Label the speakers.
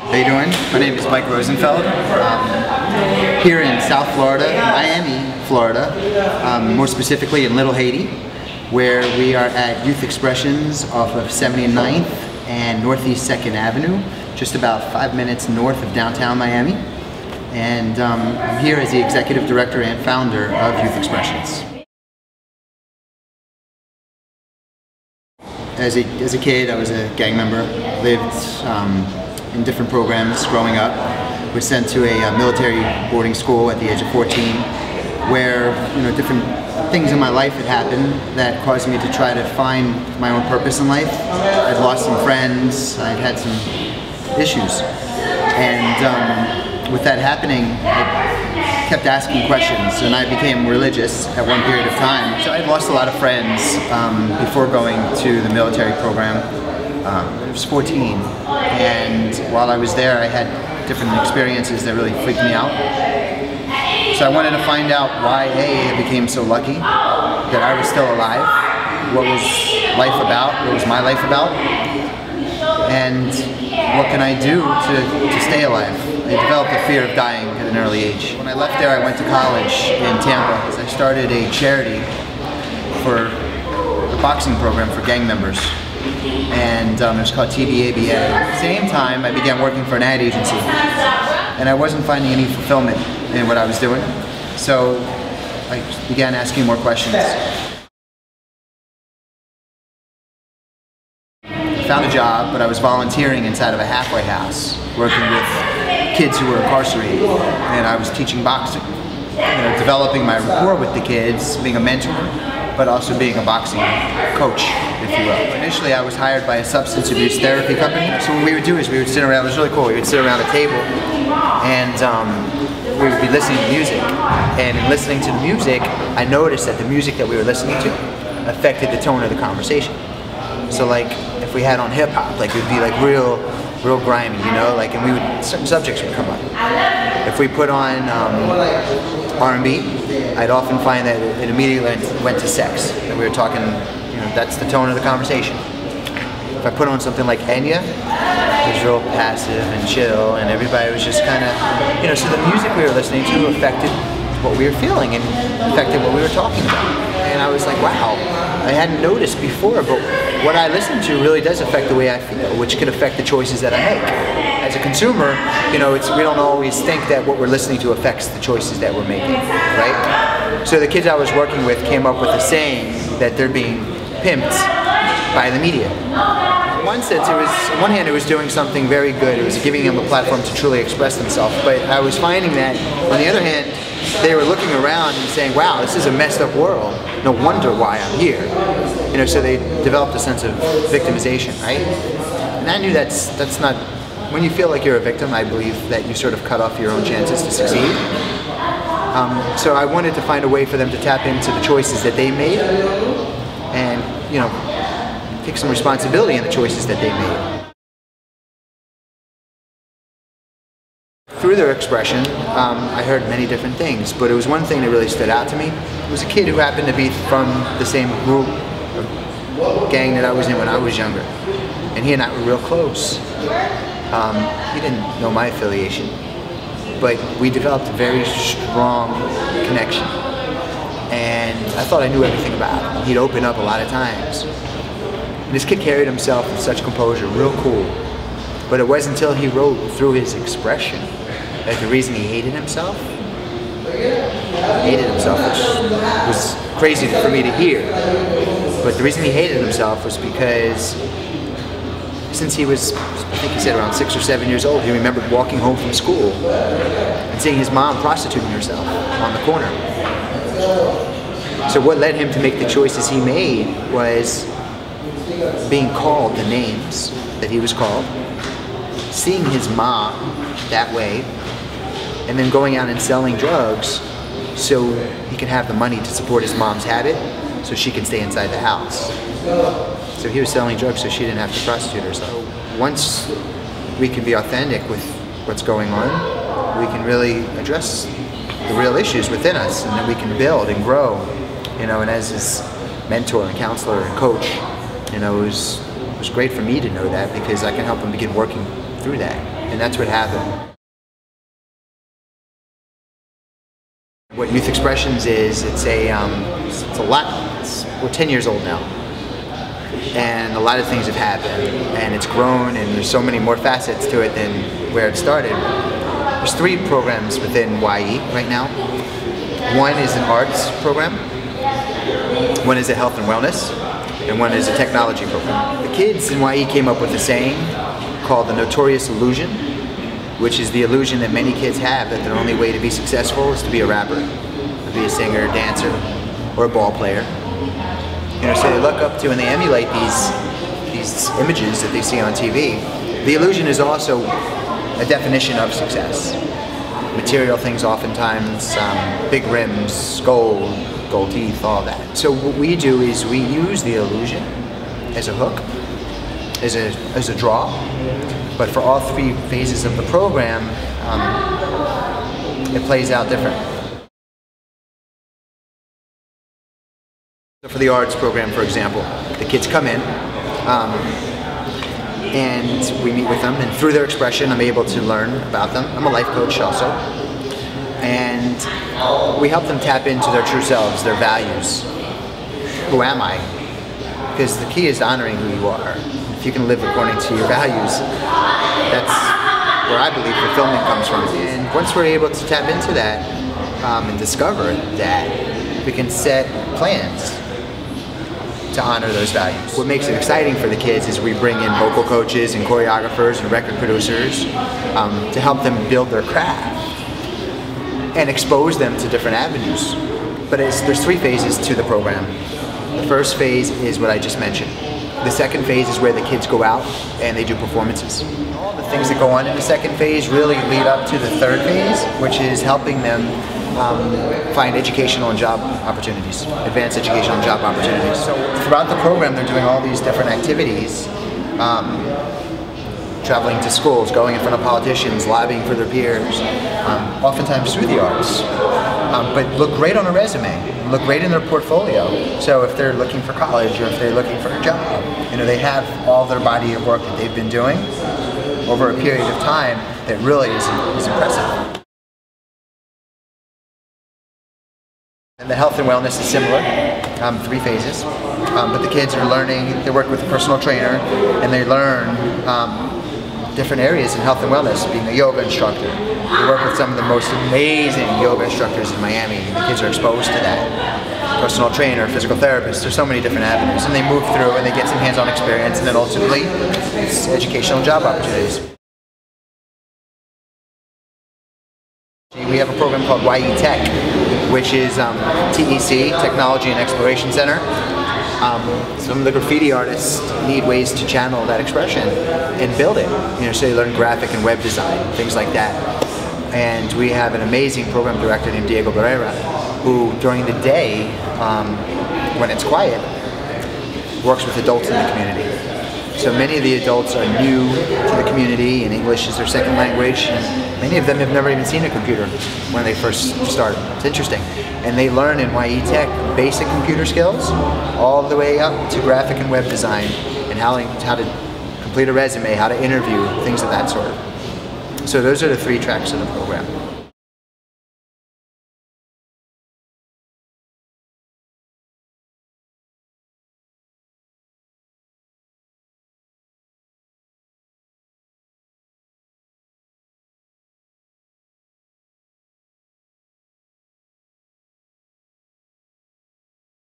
Speaker 1: How you doing? My name is Mike Rosenfeld. Here in South Florida, Miami, Florida, more specifically in Little Haiti, where we are at Youth Expressions off of 79th and Northeast 2nd Avenue, just about 5 minutes north of downtown Miami. And I'm here as the Executive Director and Founder of Youth Expressions. As a kid, I was a gang member, lived in different programs growing up. Was sent to a military boarding school at the age of 14, where different things in my life had happened that caused me to try to find my own purpose in life. I'd lost some friends, I'd had some issues, and with that happening, I kept asking questions, and I became religious at one period of time. So I'd lost a lot of friends before going to the military program. I was 14, and while I was there I had different experiences that really freaked me out. So I wanted to find out why I became so lucky that I was still alive. What was life about? What was my life about? And what can I do to stay alive? I developed a fear of dying at an early age. When I left there, I went to college in Tampa. I started a charity for a boxing program for gang members. And it was called TBABA. At the same time, I began working for an ad agency, and I wasn't finding any fulfillment in what I was doing, so I began asking more questions. I found a job, but I was volunteering inside of a halfway house, working with kids who were incarcerated, and I was teaching boxing, developing my rapport with the kids, being a mentor, but also being a boxing coach, if you will. Initially, I was hired by a substance abuse therapy company. So what we would do is we would sit around, it was really cool, we would sit around a table and we would be listening to music. And in listening to the music, I noticed that the music that we were listening to affected the tone of the conversation. So like, if we had on hip hop, like it would be like real grimy, and certain subjects would come up. If we put on R&B, I'd often find that it immediately went to sex. And we were talking, that's the tone of the conversation. If I put on something like Enya, it was real passive and chill, and everybody was just kind of, so the music we were listening to affected what we were feeling and affected what we were talking about. And I was like, wow, I hadn't noticed before, but what I listen to really does affect the way I feel, which can affect the choices that I make. As a consumer, we don't always think that what we're listening to affects the choices that we're making, right? So the kids I was working with came up with a saying that they're being pimped by the media. In one sense, on one hand, it was doing something very good. It was giving them a platform to truly express themselves. But I was finding that, on the other hand, they were looking around and saying, wow, this is a messed up world. No wonder why I'm here. So they developed a sense of victimization, right? And I knew that's not, when you feel like you're a victim, I believe that you sort of cut off your own chances to succeed. So I wanted to find a way for them to tap into the choices that they made and, take some responsibility in the choices that they made. Through their expression, I heard many different things, but it was one thing that really stood out to me. It was a kid who happened to be from the same group, gang that I was in when I was younger, and he and I were real close. He didn't know my affiliation, but we developed a very strong connection, and I thought I knew everything about him. He'd open up a lot of times. And this kid carried himself with such composure, real cool. But it wasn't until he wrote through his expression that the reason he hated himself, which was crazy for me to hear. But the reason he hated himself was because since he was, I think he said around 6 or 7 years old, he remembered walking home from school and seeing his mom prostituting herself on the corner. So what led him to make the choices he made was being called the names that he was called, seeing his mom that way, and then going out and selling drugs so he can have the money to support his mom's habit so she can stay inside the house. So he was selling drugs so she didn't have to prostitute herself. Once we can be authentic with what's going on, we can really address the real issues within us, and then we can build and grow. And as his mentor and counselor and coach, it was great for me to know that, because I can help him begin working through that. and that's what happened. What Youth Expressions is, we're 10 years old now, and a lot of things have happened, and it's grown, and there's so many more facets to it than where it started. There's 3 programs within YE right now. One is an arts program, one is a health and wellness, and one is a technology program. The kids in YE came up with a saying called the notorious illusion, which is the illusion that many kids have that their only way to be successful is to be a rapper, to be a singer, a dancer, or a ball player. So they look up to and they emulate these images that they see on TV. The illusion is also a definition of success. Material things oftentimes, big rims, gold teeth, all that. So what we do is we use the illusion as a hook, as a draw, but for all 3 phases of the program, it plays out different. So for the arts program, for example, the kids come in, and we meet with them, and through their expression I'm able to learn about them. I'm a life coach also, and we help them tap into their true selves, their values. Who am I? Because the key is honoring who you are. If you can live according to your values, that's where I believe fulfillment comes from. And once we're able to tap into that and discover that, we can set plans to honor those values. What makes it exciting for the kids is we bring in vocal coaches and choreographers and record producers to help them build their craft and expose them to different avenues. But there's 3 phases to the program. The first phase is what I just mentioned. The second phase is where the kids go out and they do performances. All the things that go on in the second phase really lead up to the third phase, which is helping them find educational and job opportunities, advanced educational and job opportunities. So throughout the program they're doing all these different activities, traveling to schools, going in front of politicians, lobbying for their peers, oftentimes through the arts, but look great on a resume, look great in their portfolio. So if they're looking for college or if they're looking for a job, they have all their body of work that they've been doing over a period of time that really is impressive. And the health and wellness is similar, 3 phases, but the kids are learning, they work with a personal trainer, and they learn different areas in health and wellness, being a yoga instructor. They work with some of the most amazing yoga instructors in Miami, and the kids are exposed to that. Personal trainer, physical therapist, there's so many different avenues, and they move through and they get some hands-on experience, and then ultimately, it's educational job opportunities. We have a program called YE Tech, which is TEC, Technology and Exploration Center. Some of the graffiti artists need ways to channel that expression and build it. So they learn graphic and web design, things like that. And we have an amazing program director named Diego Barrera, who during the day, when it's quiet, works with adults in the community. So many of the adults are new to the community, and English is their second language, and many of them have never even seen a computer when they first start. It's interesting. And they learn in YE Tech basic computer skills all the way up to graphic and web design, and how to complete a resume, how to interview, things of that sort. So those are the 3 tracks of the program.